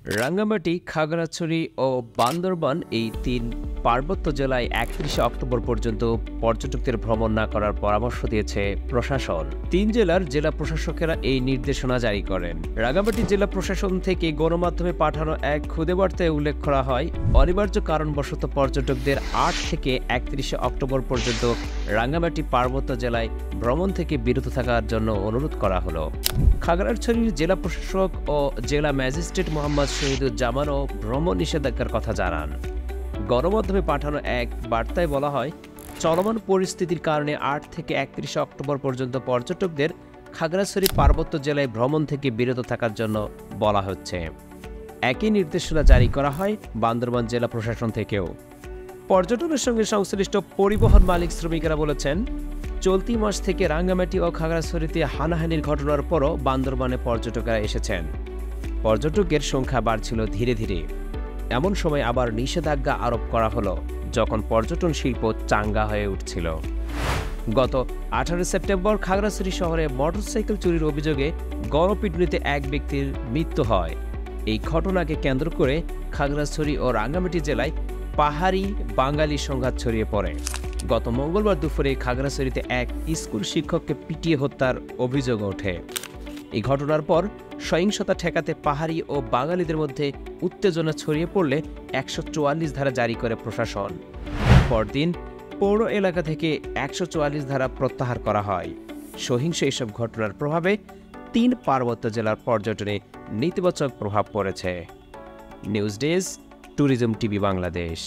রাঙ্গামাটি, খাগড়াছড়ি ও বান্দরবান এই তিন পার্বত্য জেলায় ৩১ অক্টোবর পর্যন্ত পর্যটকদের ভ্রমণ না করার পরামর্শ দিয়েছে প্রশাসন। তিন জেলার জেলা প্রশাসকেরা এই নির্দেশনা জারি করেন। রাঙ্গামাটি জেলা প্রশাসন থেকে গণমাধ্যমে পাঠানো এক খুদে বার্তায় উল্লেখ করা হয়, অনিবার্য কারণবশত পর্যটকদের ৮ থেকে ৩১ অক্টোবর পর্যন্ত রাঙ্গামাটি পার্বত্য জেলায় ভ্রমণ থেকে বিরত থাকার জন্য অনুরোধ করা হলো। খাগড়াছড়ির জেলা প্রশাসক ও জেলা ম্যাজিস্ট্রেট মোহাম্মদ শহীদুজ্জামানও ভ্রমণ নিষেধাজ্ঞার কথা জানান। গণমাধ্যমে পাঠানো এক বার্তায় বলা হয়, চলমান পরিস্থিতির কারণে ৮ থেকে ৩১ অক্টোবর পর্যন্ত পর্যটকদের খাগড়াছড়ি পার্বত্য জেলায় ভ্রমণ থেকে বিরত থাকার জন্য বলা হচ্ছে। একই নির্দেশনা জারি করা হয় বান্দরবান জেলা প্রশাসন থেকেও। পর্যটনের সঙ্গে সংশ্লিষ্ট পরিবহন মালিক শ্রমিকেরা বলেছেন, চলতি মাস থেকে রাঙ্গামাটি ও খাগড়াছড়িতে হানাহানির ঘটনার পরও বান্দরবানে পর্যটকেরা এসেছেন। পর্যটকের সংখ্যা বাড়ছিল ধীরে ধীরে। এমন সময় আবার নিষেধাজ্ঞা আরোপ করা হলো যখন পর্যটন শিল্প চাঙ্গা হয়ে উঠছিল। গত ১৮ সেপ্টেম্বর খাগড়াছড়ি শহরে মোটরসাইকেল চুরির অভিযোগে গণপিটুনিতে এক ব্যক্তির মৃত্যু হয়। এই ঘটনাকে কেন্দ্র করে খাগড়াছড়ি ও রাঙ্গামাটি জেলায় পাহাড়ি বাঙালি সংঘাত ছড়িয়ে পড়ে। গত মঙ্গলবার দুপুরে খাগড়াছড়িতে এক স্কুল শিক্ষককে পিটিয়ে হত্যার অভিযোগ ওঠে। এই ঘটনার পর সহিংসতা ঠেকাতে পাহাড়ি ও বাঙালিদের মধ্যে উত্তেজনা ছড়িয়ে পড়লে ১৪৪ ধারা জারি করে প্রশাসন। পরদিন পৌর এলাকা থেকে ১৪৪ ধারা প্রত্যাহার করা হয়। সহিংস এসব ঘটনার প্রভাবে ৩ পার্বত্য জেলার পর্যটনে নেতিবাচক প্রভাব পড়েছে। News desk, tourism TV Bangladesh.